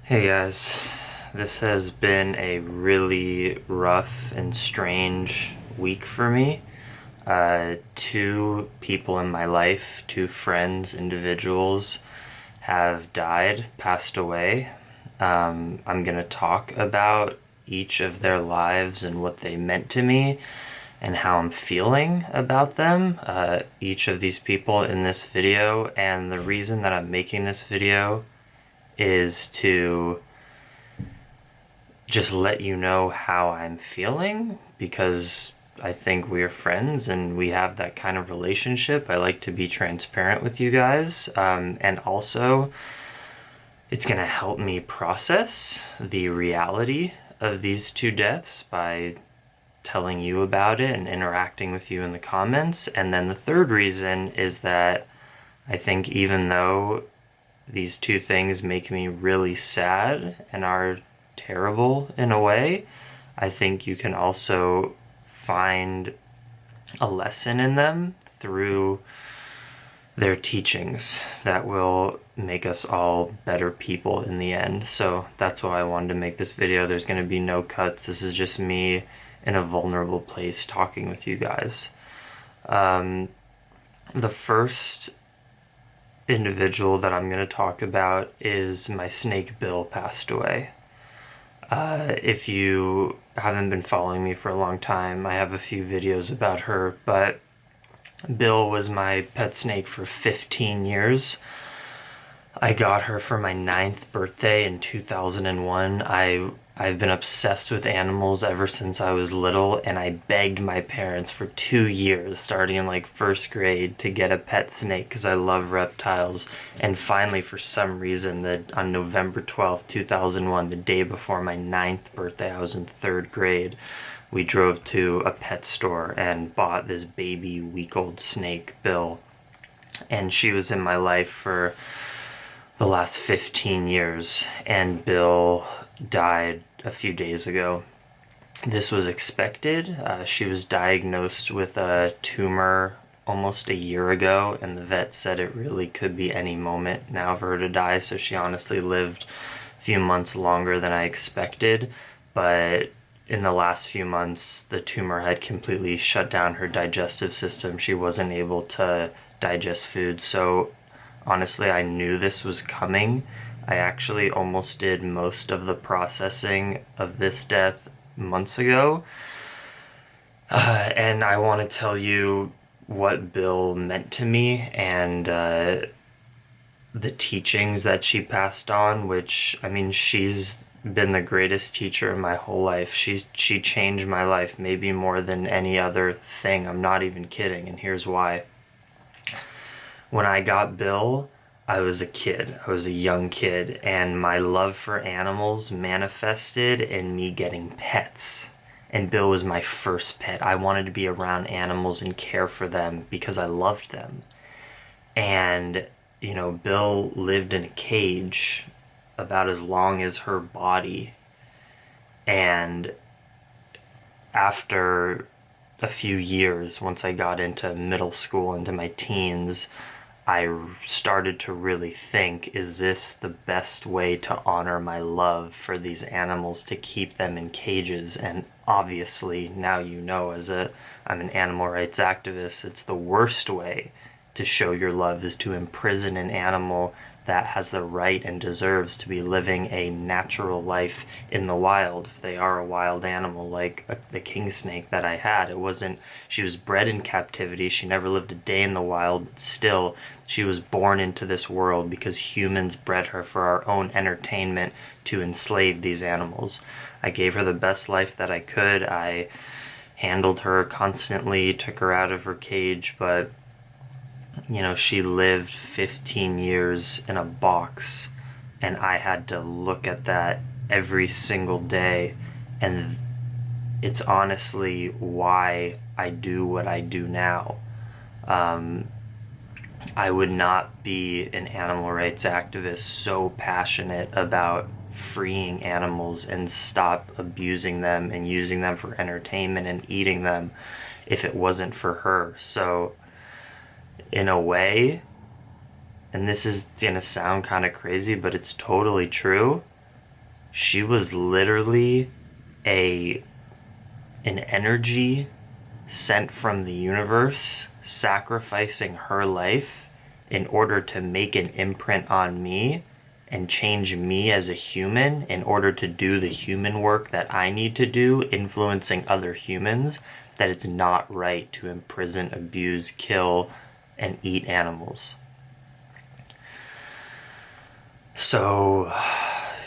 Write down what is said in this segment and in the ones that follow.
Hey guys, this has been a really rough and strange week for me. Two people in my life, two friends, individuals, have died, passed away. I'm gonna talk about each of their lives and what they meant to me and how I'm feeling about them, each of these people in this video. And the reason that I'm making this video is to just let you know how I'm feeling because I think we're friends and we have that kind of relationship. I like to be transparent with you guys. And also, it's going to help me process the reality of these two deaths by telling you about it and interacting with you in the comments. And then the third reason is that I think even though these two things make me really sad and are terrible in a way, I think you can also find a lesson in them through their teachings that will make us all better people in the end. So that's why I wanted to make this video. There's going to be no cuts. This is just me in a vulnerable place talking with you guys. The first individual that I'm going to talk about is my snake Bill passed away. If you haven't been following me for a long time, I have a few videos about her, but Bill was my pet snake for 15 years. I got her for my 9th birthday in 2001. I've been obsessed with animals ever since I was little, and I begged my parents for 2 years, starting in like first grade, to get a pet snake because I love reptiles. And finally, for some reason, on November 12th, 2001, the day before my 9th birthday, I was in 3rd grade, we drove to a pet store and bought this baby week-old snake, Bill. And she was in my life for the last 15 years, and Bill died a few days ago. This was expected. She was diagnosed with a tumor almost a year ago, and the vet said it really could be any moment now for her to die, so she honestly lived a few months longer than I expected. But in the last few months, the tumor had completely shut down her digestive system. She wasn't able to digest food, so honestly, I knew this was coming. I actually almost did most of the processing of this death months ago. And I want to tell you what Bill meant to me and the teachings that she passed on, which, I mean, she's been the greatest teacher in my whole life. She changed my life maybe more than any other thing. I'm not even kidding, and here's why. When I got Bill, I was a kid. I was a young kid, and my love for animals manifested in me getting pets. And Bill was my first pet. I wanted to be around animals and care for them because I loved them. And, Bill lived in a cage about as long as her body. And after a few years, once I got into middle school, into my teens, I started to really think, is this the best way to honor my love for these animals, to keep them in cages? And obviously, now I'm an animal rights activist, it's the worst way to show your love is to imprison an animal that has the right and deserves to be living a natural life in the wild. If they are a wild animal, like the king snake that I had, she was bred in captivity, she never lived a day in the wild, but still, she was born into this world because humans bred her for our own entertainment to enslave these animals. I gave her the best life that I could. I handled her constantly, took her out of her cage, but she lived 15 years in a box, and I had to look at that every single day, and it's honestly why I do what I do now. I would not be an animal rights activist so passionate about freeing animals and stop abusing them and using them for entertainment and eating them if it wasn't for her. So in a way, and this is gonna sound kind of crazy, but it's totally true, She was literally a an energy sent from the universe, sacrificing her life in order to make an imprint on me and change me as a human in order to do the human work that I need to do, influencing other humans, that it's not right to imprison, abuse, kill, and eat animals. So,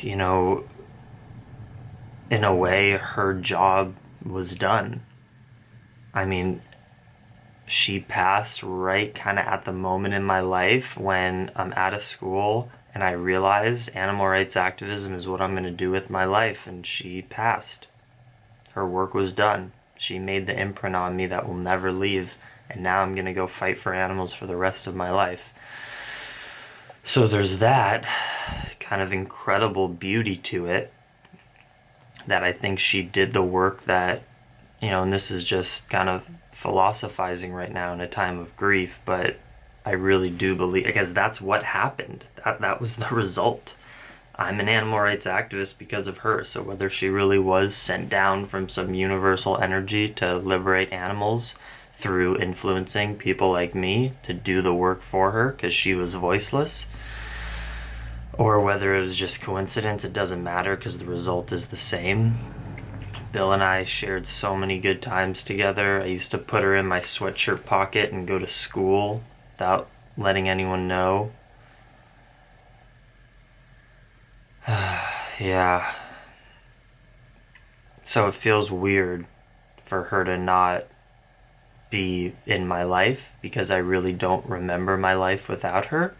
you know, in a way, her job was done. I mean, she passed right kind of at the moment in my life when I'm out of school and I realized animal rights activism is what I'm going to do with my life, and she passed. Her work was done. She made the imprint on me that will never leave, and now I'm going to go fight for animals for the rest of my life. So there's that kind of incredible beauty to it, that I think she did the work that, and this is just kind of philosophizing right now in a time of grief, but I really do believe, because that's what happened. That was the result. I'm an animal rights activist because of her. So whether she really was sent down from some universal energy to liberate animals through influencing people like me to do the work for her because she was voiceless, or whether it was just coincidence, it doesn't matter because the result is the same. Bill and I shared so many good times together. I used to put her in my sweatshirt pocket and go to school without letting anyone know. Yeah. So it feels weird for her to not be in my life because I really don't remember my life without her.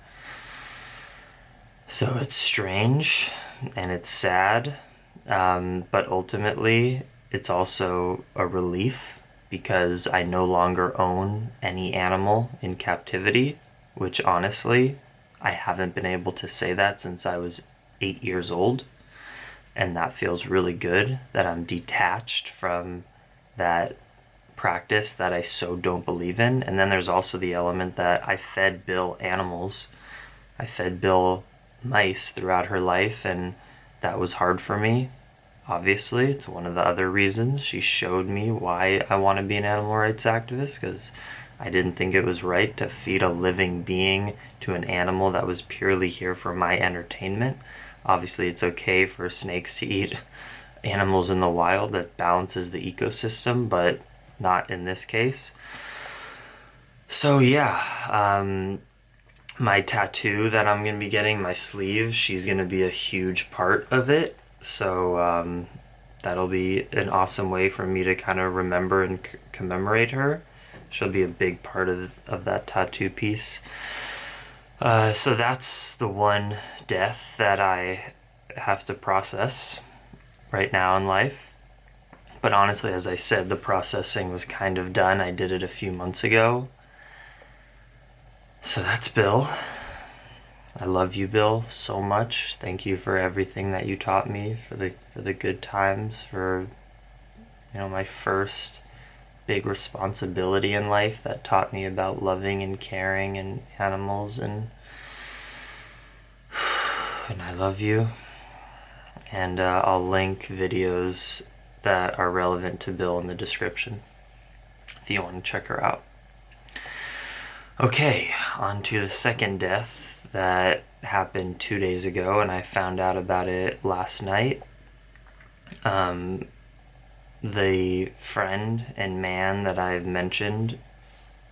So it's strange and it's sad, but ultimately it's also a relief because I no longer own any animal in captivity, which honestly, I haven't been able to say that since I was 8 years old. And that feels really good that I'm detached from that practice that I so don't believe in. And then there's also the element that I fed Bill animals. I fed Bill mice throughout her life, and that was hard for me. Obviously, it's one of the other reasons she showed me why I want to be an animal rights activist, because I didn't think it was right to feed a living being to an animal that was purely here for my entertainment. Obviously, it's okay for snakes to eat animals in the wild. That balances the ecosystem, but not in this case. So yeah, my tattoo that I'm going to be getting, my sleeve, she's going to be a huge part of it. So that'll be an awesome way for me to kind of remember and commemorate her. She'll be a big part of that tattoo piece. So that's the one death that I have to process right now in life. But honestly, as I said, the processing was kind of done. I did it a few months ago. So that's Bill. I love you, Bill, so much. Thank you for everything that you taught me, for the good times, for my first big responsibility in life that taught me about loving and caring and animals, and I love you. And I'll link videos that are relevant to Bill in the description if you want to check her out. Okay, on to the second death that happened 2 days ago, and I found out about it last night. The friend and man that I've mentioned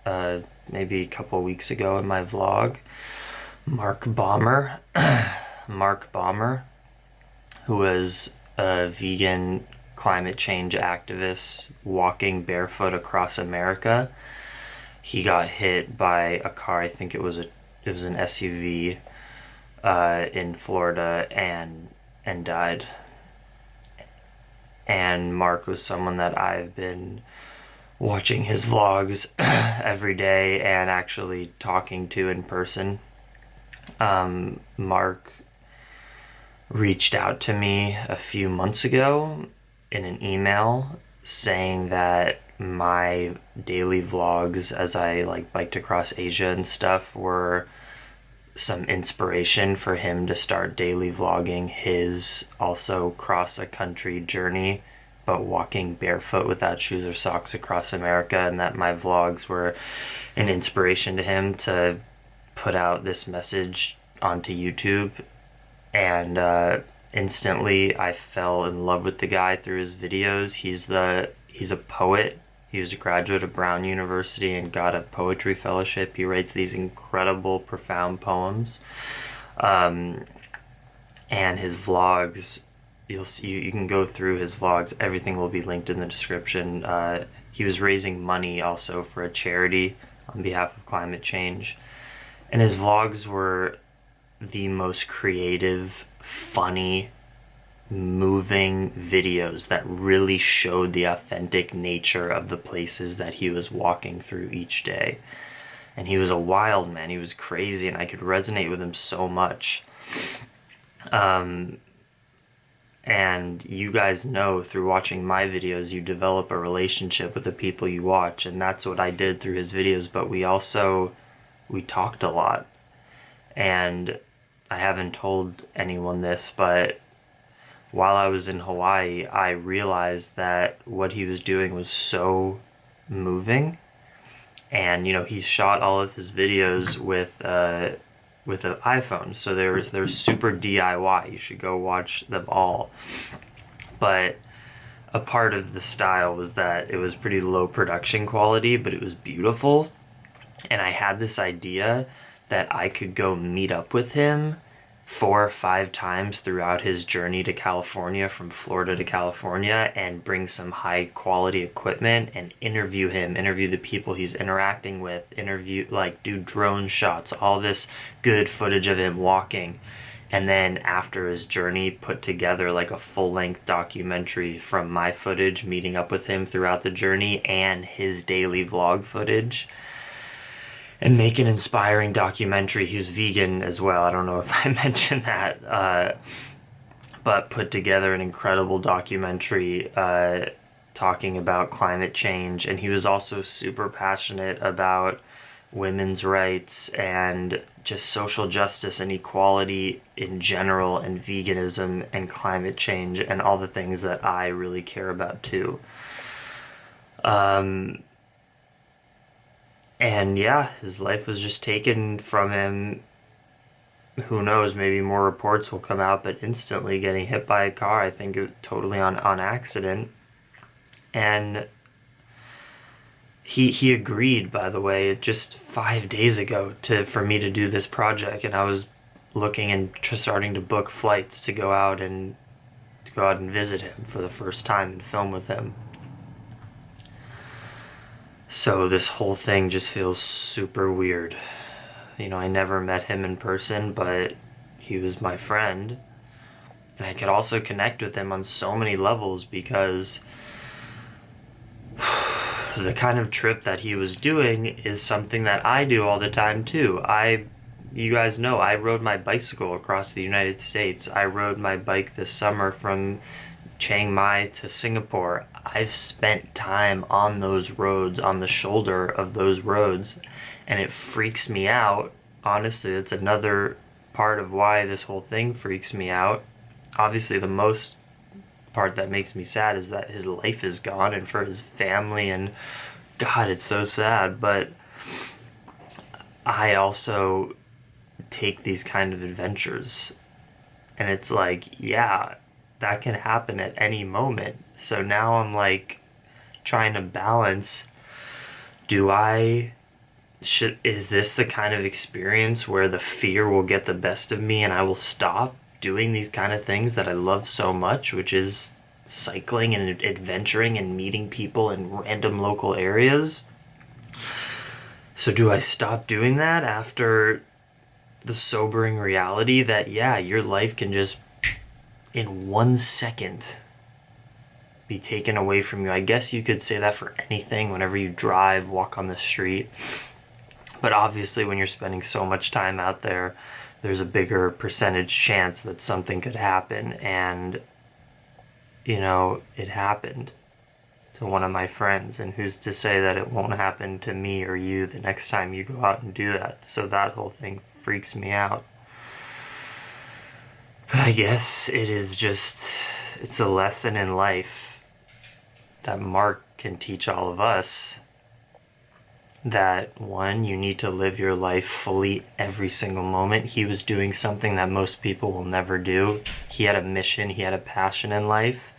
maybe a couple weeks ago in my vlog, Mark Balmer, who was a vegan climate change activist walking barefoot across America. He got hit by a car. I think it was an SUV in Florida and died. And Mark was someone that I've been watching his vlogs every day and actually talking to in person. Mark reached out to me a few months ago in an email saying that my daily vlogs as I biked across Asia and stuff were some inspiration for him to start daily vlogging his also cross a country journey, but walking barefoot without shoes or socks across America, and that my vlogs were an inspiration to him to put out this message onto YouTube. And instantly I fell in love with the guy through his videos. He's a poet. He was a graduate of Brown University and got a poetry fellowship. He writes these incredible, profound poems. And his vlogs, you can go through his vlogs. Everything will be linked in the description. He was raising money also for a charity on behalf of climate change. And his vlogs were the most creative, funny, moving videos that really showed the authentic nature of the places that he was walking through each day. And he was a wild man. He was crazy, and I could resonate with him so much. And you guys know through watching my videos, you develop a relationship with the people you watch, and that's what I did through his videos. But we talked a lot. And I haven't told anyone this, but while I was in Hawaii, I realized that what he was doing was so moving. And, he shot all of his videos with an iPhone. So they're super DIY. You should go watch them all. But a part of the style was that it was pretty low production quality, but it was beautiful. And I had this idea that I could go meet up with him 4 or 5 times throughout his journey to California, from Florida to California, and bring some high quality equipment and interview the people he's interacting with, do drone shots, all this good footage of him walking. And then after his journey, put together like a full-length documentary from my footage, meeting up with him throughout the journey, and his daily vlog footage. And make an inspiring documentary. He was vegan as well. I don't know if I mentioned that. But put together an incredible documentary talking about climate change. And he was also super passionate about women's rights and just social justice and equality in general, and veganism and climate change and all the things that I really care about too. And yeah, his life was just taken from him. Who knows, maybe more reports will come out, but instantly getting hit by a car, I think it totally on accident. And he agreed, by the way, just 5 days ago for me to do this project, and I was looking and just starting to book flights to go out and visit him for the first time and film with him. So this whole thing just feels super weird. I never met him in person, but he was my friend. And I could also connect with him on so many levels because the kind of trip that he was doing is something that I do all the time too. You guys know, I rode my bicycle across the United States. I rode my bike this summer from Chiang Mai to Singapore. I've spent time on those roads, on the shoulder of those roads, and it freaks me out. Honestly, that's another part of why this whole thing freaks me out. Obviously, the most part that makes me sad is that his life is gone, and for his family, and God, it's so sad. But I also take these kind of adventures, and it's like, yeah, that can happen at any moment. So now I'm like trying to balance, is this the kind of experience where the fear will get the best of me and I will stop doing these kind of things that I love so much, which is cycling and adventuring and meeting people in random local areas? So do I stop doing that after the sobering reality that, yeah, your life can just in 1 second be taken away from you? I guess you could say that for anything, whenever you drive, walk on the street. But obviously when you're spending so much time out there, there's a bigger percentage chance that something could happen. And, it happened to one of my friends. And who's to say that it won't happen to me or you the next time you go out and do that? So that whole thing freaks me out. But I guess it's a lesson in life that Mark can teach all of us. That one, you need to live your life fully every single moment. He was doing something that most people will never do. He had a mission, he had a passion in life,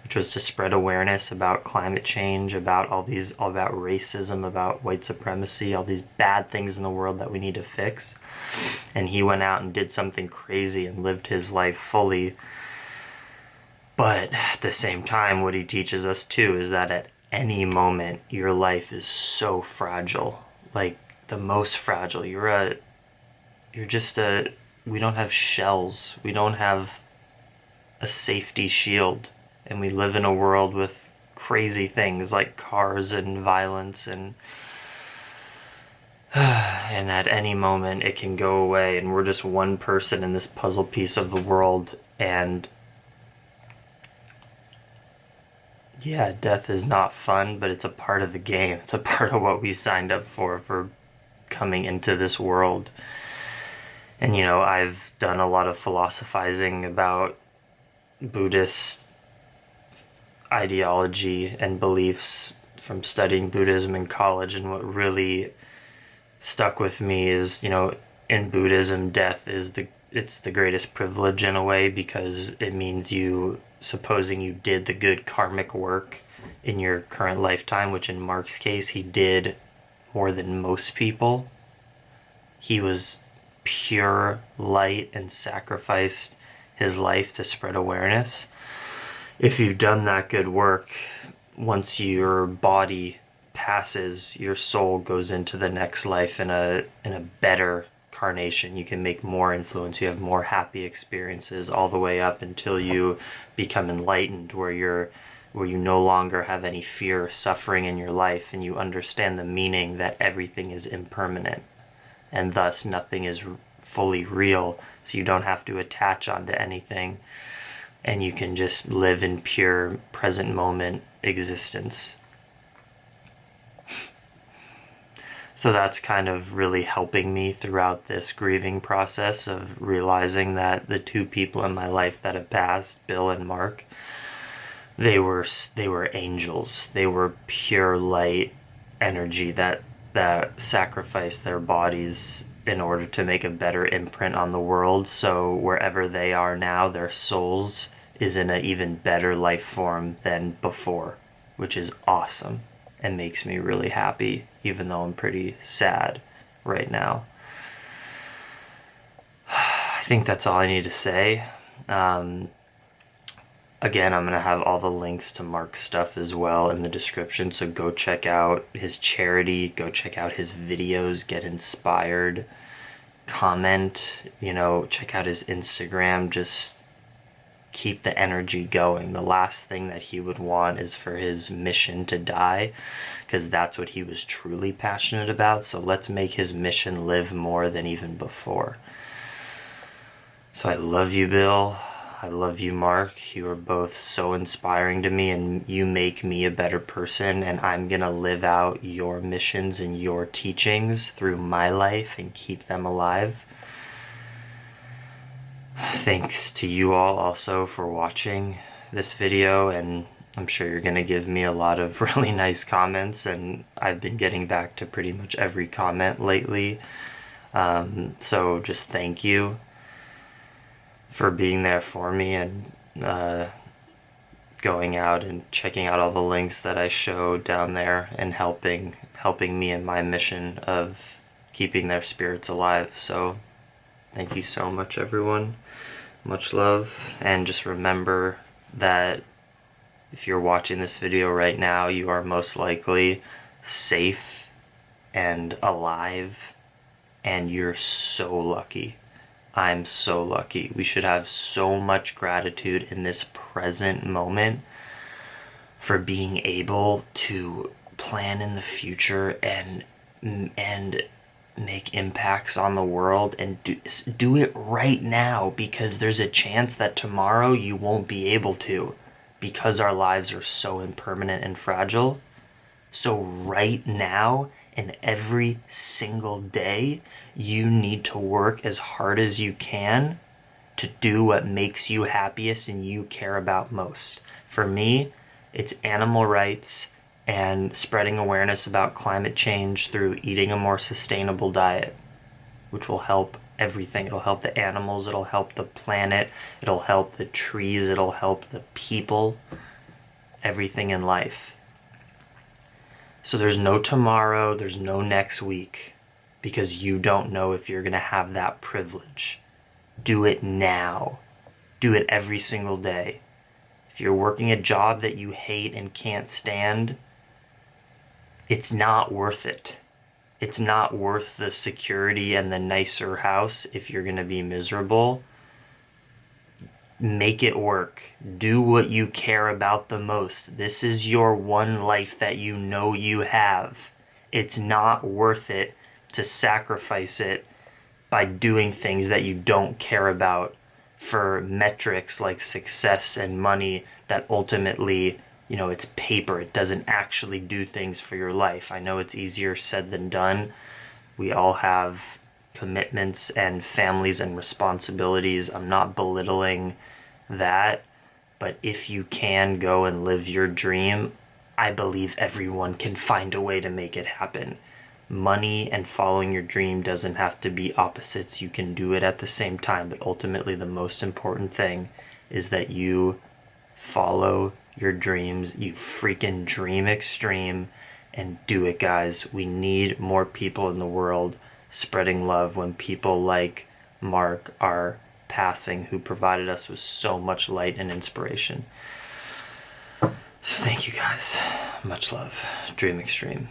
which was to spread awareness about climate change, about all about racism, about white supremacy, all these bad things in the world that we need to fix. And he went out and did something crazy and lived his life fully. But at the same time, what he teaches us too is that at any moment, your life is so fragile. Like, the most fragile. We don't have shells. We don't have a safety shield. And we live in a world with crazy things like cars and violence, and at any moment it can go away, and we're just one person in this puzzle piece of the world. And yeah, death is not fun, but it's a part of the game. It's a part of what we signed up for coming into this world. And I've done a lot of philosophizing about Buddhist ideology and beliefs from studying Buddhism in college, and what really stuck with me is, in Buddhism, death is the greatest privilege in a way, because it means supposing you did the good karmic work in your current lifetime, which in Mark's case, he did more than most people. He was pure light and sacrificed his life to spread awareness. If you've done that good work, once your body passes, your soul goes into the next life in a better carnation. You can make more influence. You have more happy experiences all the way up until you become enlightened, where you no longer have any fear or suffering in your life, and you understand the meaning that everything is impermanent, and thus nothing is fully real. So you don't have to attach onto anything, and you can just live in pure present moment existence. So that's kind of really helping me throughout this grieving process of realizing that the two people in my life that have passed, Bill and Mark, they were angels. They were pure light energy that sacrificed their bodies in order to make a better imprint on the world. So wherever they are now, their souls is in an even better life form than before, which is awesome and makes me really happy, even though I'm pretty sad right now. I think that's all I need to say. Again, I'm going to have all the links to Mark's stuff as well in the description, so go check out his charity, go check out his videos, get inspired, comment, check out his Instagram, just keep the energy going. The last thing that he would want is for his mission to die, because that's what he was truly passionate about. So let's make his mission live more than even before. So I love you, Bill. I love you, Mark. You are both so inspiring to me, and you make me a better person, and I'm gonna live out your missions and your teachings through my life and keep them alive. Thanks to you all also for watching this video, and I'm sure you're going to give me a lot of really nice comments, and I've been getting back to pretty much every comment lately. So just thank you for being there for me, and going out and checking out all the links that I showed down there, and helping me in my mission of keeping their spirits alive. So thank you so much, everyone. Much love, and just remember that if you're watching this video right now, you are most likely safe and alive, and you're so lucky. I'm so lucky. We should have so much gratitude in this present moment for being able to plan in the future and make impacts on the world, and do it right now, because there's a chance that tomorrow you won't be able to, because our lives are so impermanent and fragile. So right now, And every single day, you need to work as hard as you can to do what makes you happiest and you care about most. For me, it's animal rights and spreading awareness about climate change through eating a more sustainable diet, which will help everything. It'll help the animals, it'll help the planet, it'll help the trees, it'll help the people, everything in life. So there's no tomorrow, there's no next week, because you don't know if you're going to have that privilege. Do it now. Do it every single day. If you're working a job that you hate and can't stand, it's not worth it. It's not worth the security and the nicer house if you're going to be miserable. Make it work. Do what you care about the most. This is your one life that you know you have. It's not worth it to sacrifice it by doing things that you don't care about for metrics like success and money that ultimately, it's paper. It doesn't actually do things for your life. I know it's easier said than done. We all have commitments and families and responsibilities. I'm not belittling that, but if you can go and live your dream, I believe everyone can find a way to make it happen. Money and following your dream doesn't have to be opposites. You can do it at the same time, but ultimately the most important thing is that you follow your dreams. You freaking dream extreme and do it, guys. We need more people in the world spreading love when people like Mark are passing, who provided us with so much light and inspiration. So thank you, guys. Much love. Dream extreme.